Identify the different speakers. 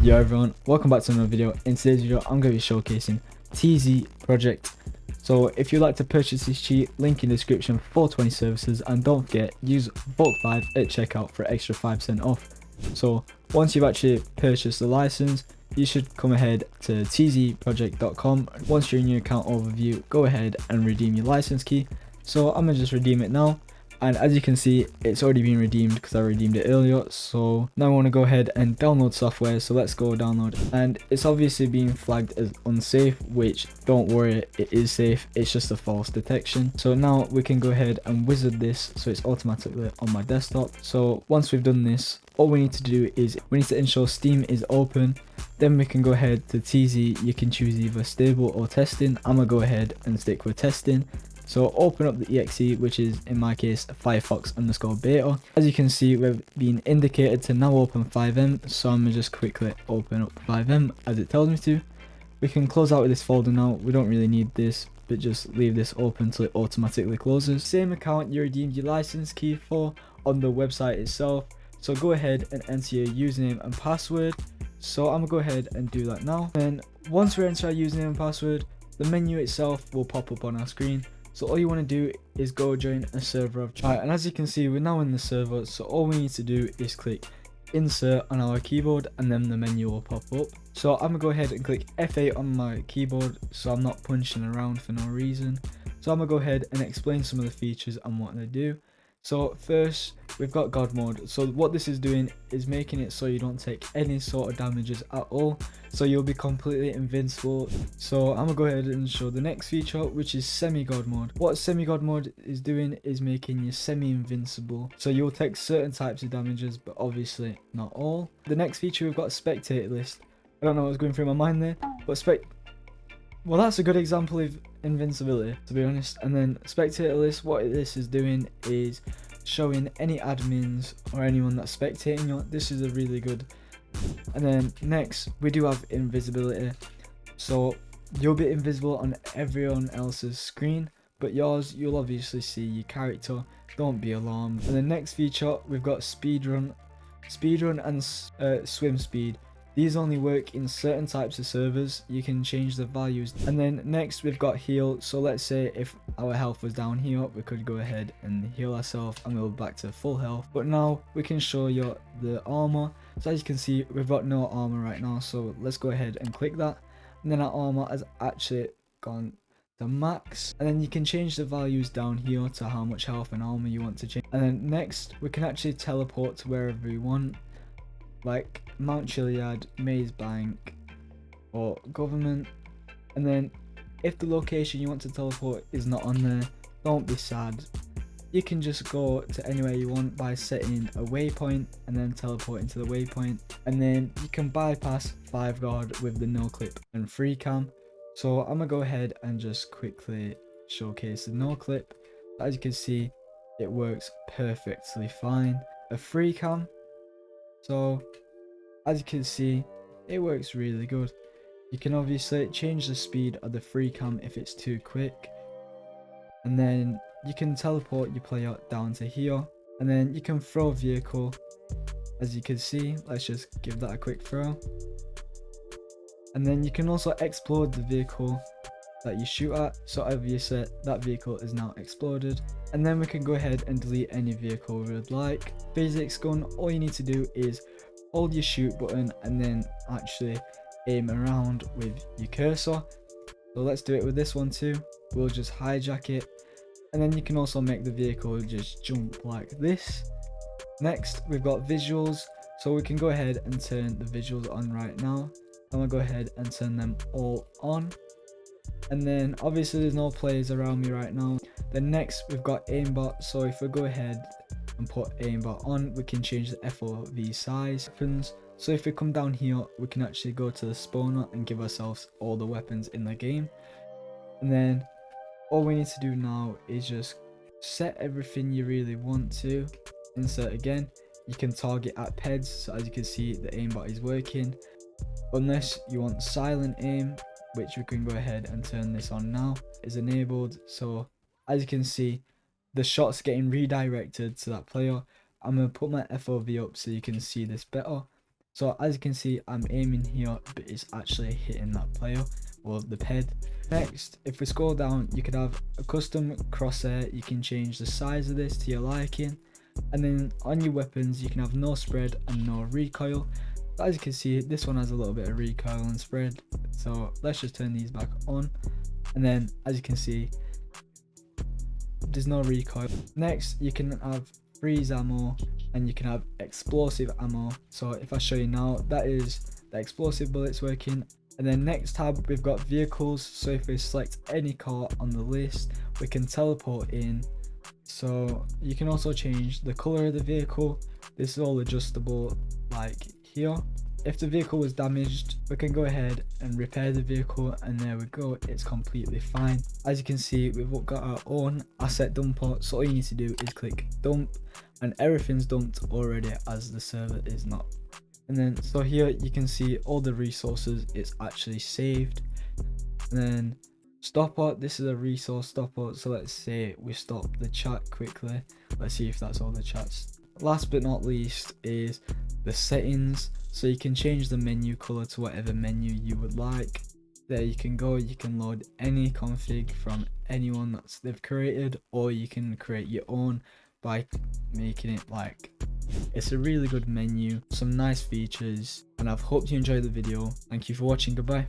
Speaker 1: Yo everyone, welcome back to another video. In today's video, I'm going to be showcasing TZ Project. So if you'd like to purchase this cheat, link in description, 420Services, and don't forget, use bulk5 at checkout for extra 5% off. So once you've actually purchased the license, you should come ahead to tzproject.com. Once you're in your account overview, go ahead and redeem your license key. So I'm going to just redeem it now. And as you can see, it's already been redeemed because I redeemed it earlier. So now I want to go ahead and download software. So let's go download. And it's obviously being flagged as unsafe, which don't worry, it is safe. It's just a false detection. So now we can go ahead and wizard this so it's automatically on my desktop. So once we've done this, all we need to do is we need to ensure Steam is open. Then we can go ahead to TZ. You can choose either stable or testing. I'm gonna go ahead and stick with testing. So open up the exe, which is in my case Firefox_beta. As you can see, we've been indicated to now open 5M, so I'm gonna just quickly open up 5M as it tells me to. We can close out of this folder now. We don't really need this, but just leave this open till it automatically closes. Same account you redeemed your license key for on the website itself. So go ahead and enter your username and password. So I'm gonna go ahead and do that now. And once we enter our username and password, the menu itself will pop up on our screen. So all you want to do is go join a server of choice. And as you can see, we're now in the server. So all we need to do is click insert on our keyboard and then the menu will pop up. So I'm gonna go ahead and click F8 on my keyboard so I'm not punching around for no reason. So I'm gonna go ahead and explain some of the features and what they do. So first, we've got God mode. So what this is doing is making it so you don't take any sort of damages at all. So you'll be completely invincible. So I'm gonna go ahead and show the next feature, which is semi-God mode. What semi-God mode is doing is making you semi-invincible. So you'll take certain types of damages, but obviously not all. The next feature, we've got spectator list. I don't know what's going through my mind there, but well, that's a good example of invincibility, to be honest. And then spectator list, what this is doing is showing any admins or anyone that's spectating you. This is a really good. And then next, we do have invisibility. So you'll be invisible on everyone else's screen, but yours, you'll obviously see your character. Don't be alarmed. And the next feature, we've got speedrun and swim speed. These only work in certain types of servers. You can change the values. And then next we've got heal. So let's say if our health was down here, we could go ahead and heal ourselves and go back to full health. But now we can show you the armor. So as you can see, we've got no armor right now. So let's go ahead and click that. And then our armor has actually gone to max. And then you can change the values down here to how much health and armor you want to change. And then next we can actually teleport to wherever we want, like Mount Chiliad, Maze Bank, or Government. And then if the location you want to teleport is not on there, don't be sad. You can just go to anywhere you want by setting a waypoint and then teleporting to the waypoint. And then you can bypass 5guard with the no clip and free cam. So I'm gonna go ahead and just quickly showcase the no clip. As you can see, it works perfectly fine. A free cam, so as you can see, it works really good. You can obviously change the speed of the free cam if it's too quick. And then you can teleport your player down to here. And then you can throw a vehicle. As you can see, let's just give that a quick throw. And then you can also explode the vehicle that you shoot at. So obviously that vehicle is now exploded. And then we can go ahead and delete any vehicle we would like. Physics gun, all you need to do is hold your shoot button and then actually aim around with your cursor. So let's do it with this one too. We'll just hijack it. And then you can also make the vehicle just jump like this. Next, we've got visuals. So we can go ahead and turn the visuals on right now. I'm gonna go ahead and turn them all on. And then obviously there's no players around me right now. Then next we've got aimbot. So if we go ahead and put aimbot on, we can change the FOV size. So if we come down here, we can actually go to the spawner and give ourselves all the weapons in the game. And then all we need to do now is just set everything you really want to. Insert again. You can target at PEDs. So as you can see, the aimbot is working. Unless you want silent aim, which we can go ahead and turn this on now, is enabled. So as you can see, the shot's getting redirected to that player. I'm going to put my FOV up so you can see this better. So as you can see, I'm aiming here, but it's actually hitting that player or the ped. Next, if we scroll down, you could have a custom crosshair. You can change the size of this to your liking, and then on your weapons you can have no spread and no recoil. But as you can see, this one has a little bit of recoil and spread, so let's just turn these back on, and then as you can see, there's no recoil. Next, you can have freeze ammo and you can have explosive ammo. So if I show you now, that is the explosive bullets working. And then next tab, we've got vehicles. So if we select any car on the list, we can teleport in. So you can also change the color of the vehicle. This is all adjustable like here. If the vehicle was damaged, we can go ahead and repair the vehicle, and there we go, it's completely fine. As you can see, we've got our own asset dumper, so all you need to do is click dump, and everything's dumped already as the server is not. And then so here you can see all the resources, it's actually saved. And then stopper, this is a resource stopper, so let's say we stop the chat quickly. Let's see if that's all the chats. Last but not least is the settings. So you can change the menu color to whatever menu you would like. There you can go, you can load any config from anyone that they've created, or you can create your own by making it like. It's a really good menu, some nice features, and I've hoped you enjoyed the video. Thank you for watching, goodbye.